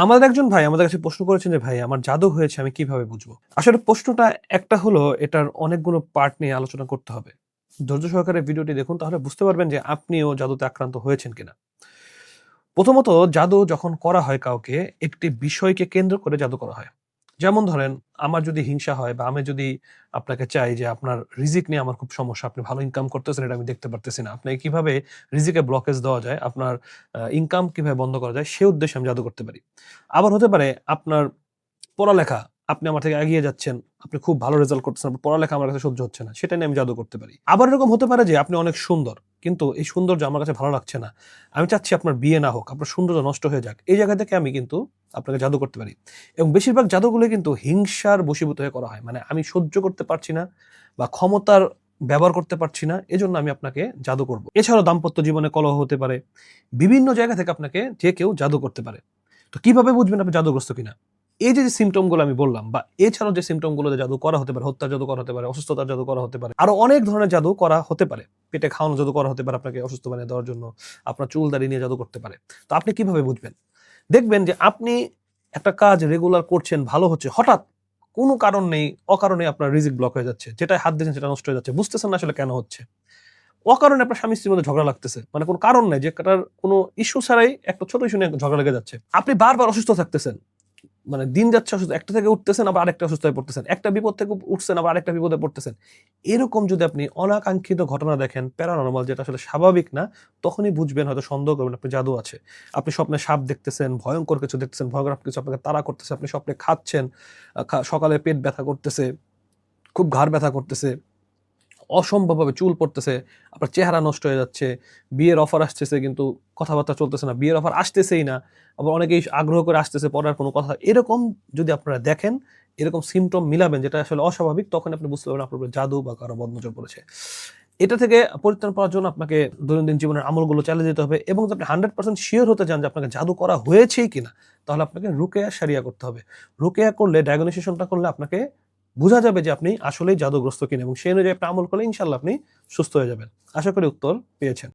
আমাদের একজন ভাই আমাদের কাছে প্রশ্ন করেছেন যে, "ভাই আমার জাদু হয়েছে আমি কিভাবে বুঝবো?" আসলে প্রশ্নটা একটা হলো এটার অনেকগুলো পার্ট নিয়ে আলোচনা করতে হবে। ধৈর্য সহকারে ভিডিওটি দেখুন তাহলে বুঝতে পারবেন যে আপনিও জাদুতে আক্রান্ত হয়েছেন কিনা। প্রথমত জাদু যখন করা হয় কাউকে একটি বিষয়কে কেন্দ্র করে জাদু করা হয়। যেমন ধরেন আমার যদি হিংসা হয় বা আমি যদি আপনাকে চাই যে আপনার রিজিক নিয়ে আমার খুব সমস্যা। আপনি ভালো ইনকাম করতেছেন এটা আমি দেখতে পারতেছি না। আপনাকে কিভাবে রিজিকে ব্লকেজ দেওয়া যায়, আপনার ইনকাম কিভাবে বন্ধ করা যায় সে উদ্দেশ্যে আমি জাদু করতে পারি। আবার হতে পারে আপনার পড়ালেখা, আপনি আমার থেকে এগিয়ে যাচ্ছেন। আপনি খুব ভালো রেজাল্ট করতেছেন। আপনার পড়ালেখা আমার কাছে সহ্য হচ্ছে না। সেটা নিয়ে আমি জাদু করতে পারি। আবার এরকম হতে পারে যে আপনি অনেক সুন্দর। কিন্তু এই সৌন্দর্য আমার কাছে ভালো লাগছে না। আমি চাচ্ছি আপনার বিয়ে না হোক। আপনার সৌন্দর্য নষ্ট হয়ে যাক। এই জায়গা থেকে আমি কিন্তু আপনাকে জাদু করতে পারি। এবং বেশিরভাগ জাদুগুলোই কিন্তু হিংসার বশীভূত হয়ে করা হয়। মানে আমি সহ্য করতে পারছি না বা ক্ষমতার ব্যবহার করতে পারছি না। এজন্য আমি আপনাকে জাদু করব। এছাড়াও দাম্পত্য জীবনে কলহ হতে পারে। বিভিন্ন জায়গা থেকে আপনাকে যে কেউ জাদু করতে পারে। তো কিভাবে বুঝবেন আপনি জাদুগ্রস্ত কিনা? এই যে সিম্পটম গুলো আমি বললাম বা এছাড়াও যে সিম্পটম গুলোতে জাদু করা হতে পারে, হত্যার জাদু করা হতে পারে, অসুস্থতার জাদু করা হতে পারে। আরো অনেক ধরনের জাদু করা হতে পারে। পেটে খাওয়ানো জাদু করা হতে পারে আপনাকে অসুস্থ বানিয়ে দেওয়ার জন্য। আপনার চুল দাড়ি নিয়ে জাদু করতে পারে। তো আপনি কিভাবে বুঝবেন? দেখবেন যে আপনি একটা কাজ রেগুলার করছেন, ভালো হচ্ছে। হঠাৎ কোনো কারণ নেই, অকারণে আপনার রিজিক ব্লক হয়ে যাচ্ছে। যেটায় হাত দিয়েছেন সেটা নষ্ট হয়ে যাচ্ছে। বুঝতেছেন না আসলে কেন হচ্ছে। অকারণে আপনার স্বামী-স্ত্রীর মধ্যে ঝগড়া লাগতেছে। মানে কোন কারণ নাই যেটার কোন ইস্যু ছাড়াই একটা ছোট ইস্যু নিয়ে ঝগড়া লেগে যাচ্ছে। আপনি বারবার অসুস্থ থাকতেছেন। মানে দিন যাচ্ছে অসুস্থ। একটা থেকে উঠতেছেন আবার আরেকটা অসুস্থ হয়ে পড়তেছেন। একটা বিপদ থেকে উঠছেন আবার আরেকটা বিপদে পড়তেছেন। এরকম যদি আপনি অনাকাঙ্ক্ষিত ঘটনা দেখেন, প্যারানরমাল যেটা আসলে স্বাভাবিক না, তখনই বুঝবেন হয়তো সন্দেহ করবেন আপনার জাদু আছে। আপনি স্বপ্নে সাপ দেখতেছেন, ভয়ংকর কিছু দেখতেছেন, ভয়ংকর কিছু আপনাকে তাড়া করতেছে, আপনি স্বপ্নে খাচ্ছেন, সকালে পেট ব্যথা করতেছে, খুব ঘাড় ব্যথা করতেছে। অসম্ভবভাবে চুল পড়তেছে, আপনার চেহারা নষ্ট হয়ে যাচ্ছে, বিয়ের অফার আসতেছে কিন্তু কথাবার্তা চলতেছে না, বিয়ের অফার আসতেছেই না। আবার অনেকেই আগ্রহ করে আসতেছে পরে আর কোনো কথা এরকম যদি আপনারা দেখেন, এরকম সিম্পটম মিলাবেন যেটা আসলে অস্বাভাবিক তখন আপনি বুঝতে পারবেন আপনার উপরে জাদু বা কারো বদনজর পড়েছে। এটা থেকে পরিত্রাণ পাওয়ার জন্য আপনাকে দৈনন্দিন জীবনের আমলগুলো চালিয়ে যেতে হবে এবং যদি আপনি 100% সিওর হতে চান যে আপনাকে জাদু করা হয়েছেই কিনা, তাহলে আপনাকে রুকিয়া শারিয়া করতে হবে। রুকিয়া করলে ডায়াগনোসিসনটা করলে আপনাকে বুঝা যাবে যে আপনি আসলেই জাদুগ্রস্ত কিনা এবং সেই অনুযায়ী আপনি আমল করলে ইনশাআল্লাহ আপনি সুস্থ হয়ে যাবেন। আশা করি উত্তর পেয়েছেন।